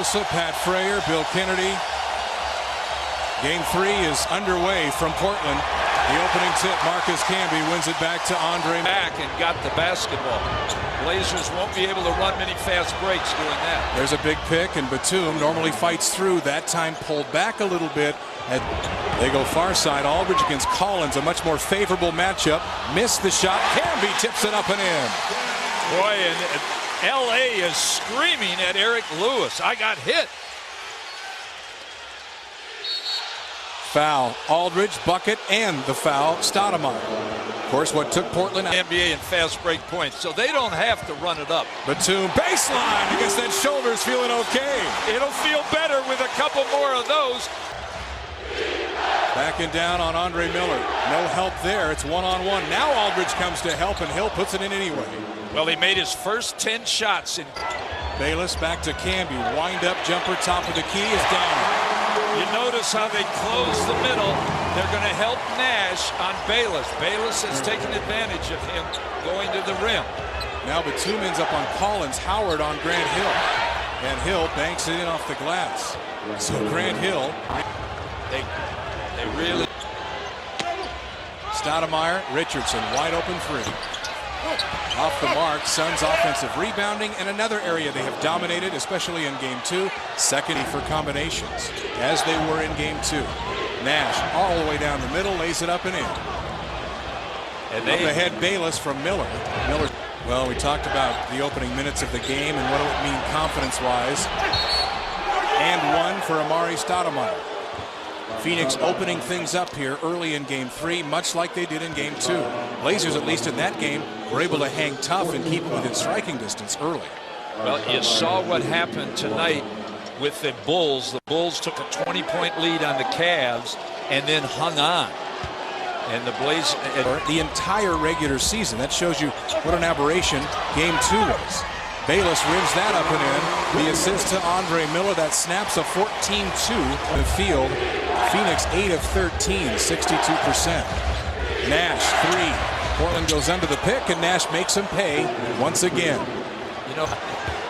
Barbosa, Pat Frayer, Bill Kennedy. Game 3 is underway from Portland. The opening tip, Marcus Camby wins it back to Andre. Back and got the basketball. Blazers won't be able to run many fast breaks doing that. There's a big pick, and Batum normally fights through. That time pulled back a little bit. They go far side. Aldridge against Collins, a much more favorable matchup. Missed the shot. Camby tips it up and in. Boy, and LA is screaming at Eric Lewis. I got hit. Foul. Aldridge, bucket, and the foul. Stoudemire. Of course, what took Portland out. NBA in fast break points, so they don't have to run it up. Batum, baseline against that shoulder's feeling okay. It'll feel better with a couple more of those. Backing down on Andre Miller. No help there. It's one-on-one. Now Aldridge comes to help, and Hill puts it in anyway. Well, he made his first 10 shots. Bayless back to Camby. Wind up jumper, top of the key is down. You notice how they close the middle. They're going to help Nash on Bayless. Bayless has taken advantage of him going to the rim. Now Batum ends up on Collins. Howard on Grant Hill. And Hill banks it in off the glass. So Grant Hill. They really. Stoudemire, Richardson, wide open three. Off the mark, Suns offensive rebounding, and another area they have dominated, especially in Game 2, second for combinations, as they were in Game 2. Nash all the way down the middle, lays it up and in. And up ahead, Bayless from Miller. Well, we talked about the opening minutes of the game and what it would mean confidence-wise. And one for Amari Stoudemire. Phoenix opening things up here early in Game 3, much like they did in Game 2. Blazers, at least in that game, were able to hang tough and keep it within striking distance early. Well, you saw what happened tonight with the Bulls. The Bulls took a 20-point lead on the Cavs and then hung on. And the Blazers... The entire regular season. That shows you what an aberration Game 2 was. Bayless rims that up and in. The assist to Andre Miller. That snaps a 14-2 in the field. Phoenix 8 of 13, 62%. Nash 3. Portland goes under the pick, and Nash makes him pay once again. You know,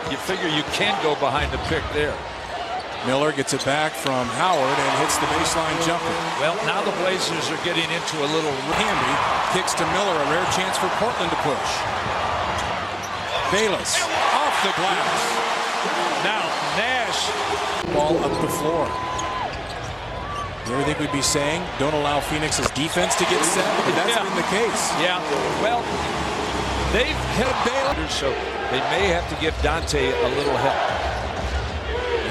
you figure you can go behind the pick there. Miller gets it back from Howard and hits the baseline jumper. Well, now the Blazers are getting into a little... Camby kicks to Miller, a rare chance for Portland to push. Bayless off the glass. Now Nash. Ball up the floor. You ever think we'd be saying, don't allow Phoenix's defense to get set? But that's been the case. Yeah, well, they've hit Bayless, so they may have to give Dante a little help.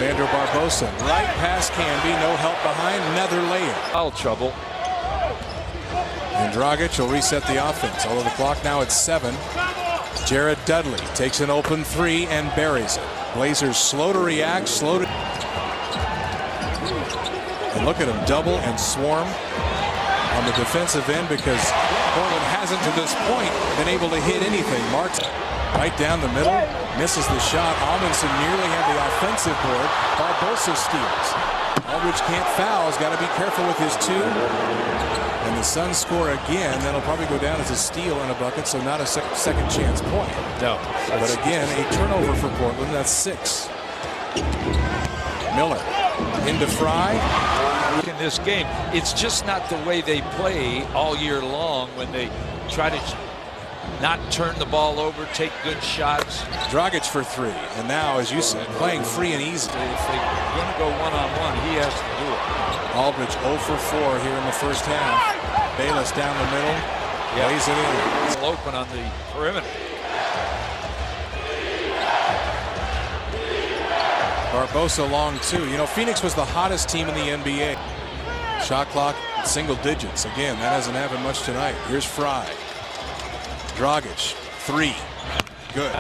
Vander Barbosa, right past Camby, no help behind, another layup. Foul trouble. And Dragic will reset the offense, although the clock now at 7. Jared Dudley takes an open 3 and buries it. Blazers slow to react, slow to... And look at him double and swarm on the defensive end because Portland hasn't to this point been able to hit anything. Marks right down the middle, misses the shot. Amundsen nearly had the offensive board. Barbosa steals. Aldridge can't foul. He's got to be careful with his 2. And the Suns score again. That'll probably go down as a steal and a bucket, so not a second chance point. No. But again, a turnover for Portland. That's 6. Miller into Fry. In this game, it's just not the way they play all year long when they try to not turn the ball over, take good shots. Dragic for 3. And now, as you said, playing free and easy. If they're going to go one-on-one, he has to do it. Aldridge 0 for 4 here in the first half. Bayless down the middle. Lays it in. It's open on the perimeter. Barbosa long 2. You know, Phoenix was the hottest team in the NBA. Shot clock single digits. Again, that hasn't happened much tonight. Here's Fry. Dragic 3. Good.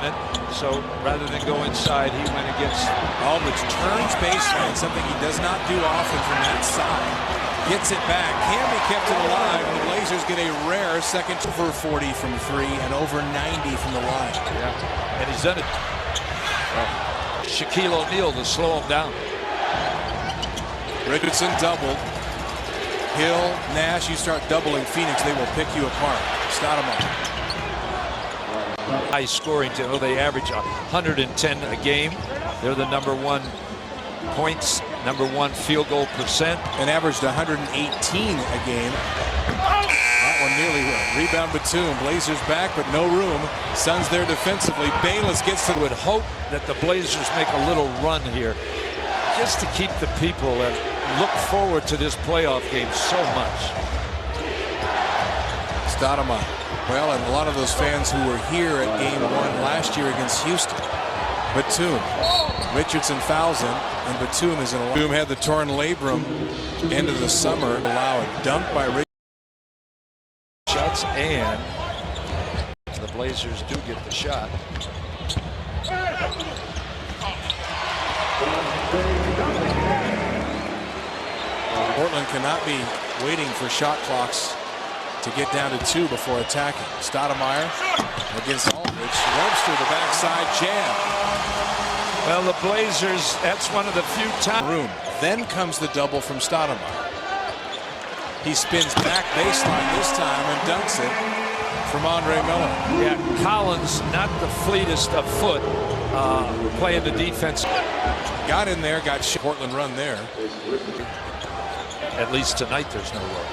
So rather than go inside, he went against... Aldridge turns baseline, something he does not do often from that side. Gets it back. Camby kept it alive, and the Blazers get a rare second over 40 from 3 and over 90 from the line. Yeah, and he's done it. Shaquille O'Neal to slow him down. Richardson doubled. Hill, Nash, you start doubling Phoenix, they will pick you apart. Stoudemire. High scoring, they average 110 a game. They're the #1 points, #1 field goal percent. And averaged 118 a game. That one nearly went. Rebound Batum. Blazers back, but no room. Suns there defensively. Bayless gets to. I would hope that the Blazers make a little run here, just to keep the people that look forward to this playoff game so much. Stoudemire. Well, and a lot of those fans who were here at Game 1 last year against Houston. Batum. Richardson fouls him, and Batum is in a. Batum had the torn labrum end of the summer. Allow a dunk by Richardson. Shots, and the Blazers do get the shot. Portland cannot be waiting for shot clocks to get down to 2 before attacking. Stoudemire against Aldridge. Webster, the backside jam. Well, the Blazers, that's one of the few times. Then comes the double from Stoudemire. He spins back baseline this time and dunks it from Andre Miller. Yeah, Collins, not the fleetest of foot, playing the defense. Got in there, got Portland run there. At least tonight there's no way.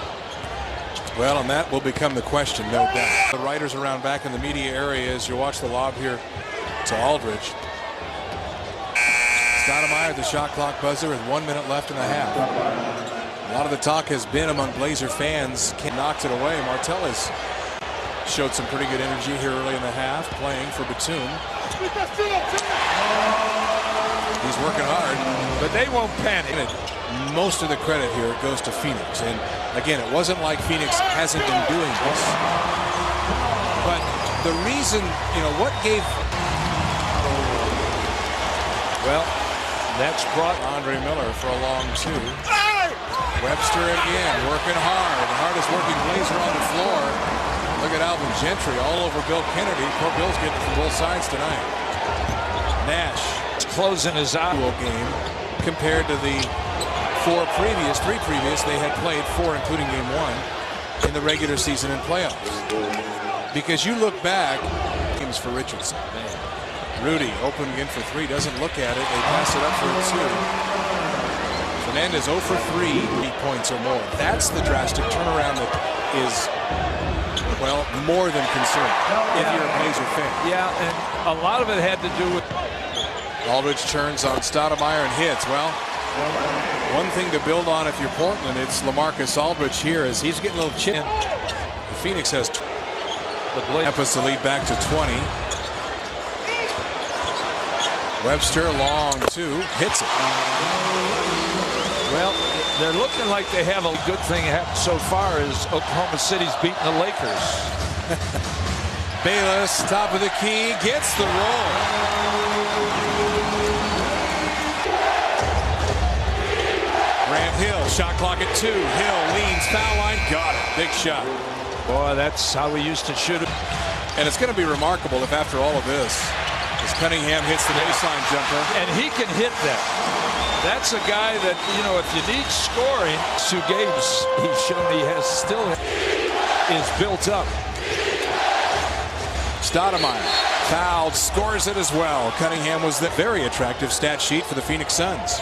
Well, and that will become the question, no doubt. The writers around back in the media area as you watch the lob here to Aldridge. Stoudemire at the shot clock buzzer with 1 minute left in the half. A lot of the talk has been among Blazer fans. Knocked it away. Martell has showed some pretty good energy here early in the half, playing for Batum. He's working hard, but they won't panic. Most of the credit here goes to Phoenix. And again, it wasn't like Phoenix hasn't been doing this. But the reason, what gave. Well, that's brought Andre Miller for a long 2. Webster again, working hard. The hardest working Blazer on the floor. Look at Alvin Gentry all over Bill Kennedy. Poor Bill's getting from both sides tonight. Nash closing his eye game compared to the 3 previous they had played, 4 including game 1 in the regular season and playoffs. Because you look back, games for Richardson. Rudy open again for 3, doesn't look at it. They pass it up for a 2. Fernandez 0 for 3, 8 points or more. That's the drastic turnaround that is, well, more than concerning if you're a Blazer fan. Yeah, and a lot of it had to do with. Aldridge turns on Stoudemire and hits. Well, one thing to build on if you're Portland, it's LaMarcus Aldridge here as he's getting a little chip. Phoenix has Memphis to lead back to 20. Webster long 2, hits it. Well, they're looking like they have a good thing happen so far as Oklahoma City's beating the Lakers. Bayless, top of the key, gets the roll. Grant Hill, shot clock at 2. Hill leans, foul line, got it. Big shot. Boy, that's how we used to shoot it. And it's going to be remarkable if after all of this, as Cunningham hits the baseline jumper. And he can hit that. That's a guy that, if you need scoring, 2 games he's shown he has still is built up. Stoudemire fouled, scores it as well. Cunningham was the very attractive stat sheet for the Phoenix Suns.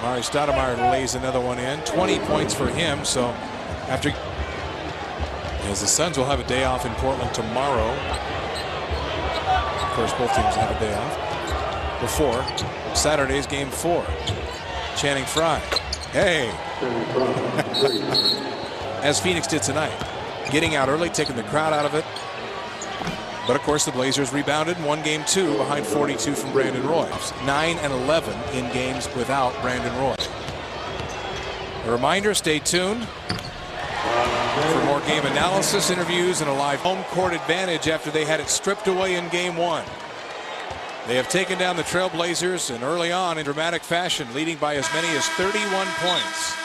Mari Stoudemire lays another one in. 20 points for him. So after, as the Suns will have a day off in Portland tomorrow. Of course, both teams have a day off. Before Saturday's game 4. Channing Frye. Hey. As Phoenix did tonight. Getting out early, taking the crowd out of it. But of course the Blazers rebounded and won game 2 behind 42 from Brandon Roy. 9 and 11 in games without Brandon Roy. A reminder, stay tuned for more game analysis, interviews, and a live home court advantage after they had it stripped away in game 1. They have taken down the Trailblazers and early on in dramatic fashion, leading by as many as 31 points.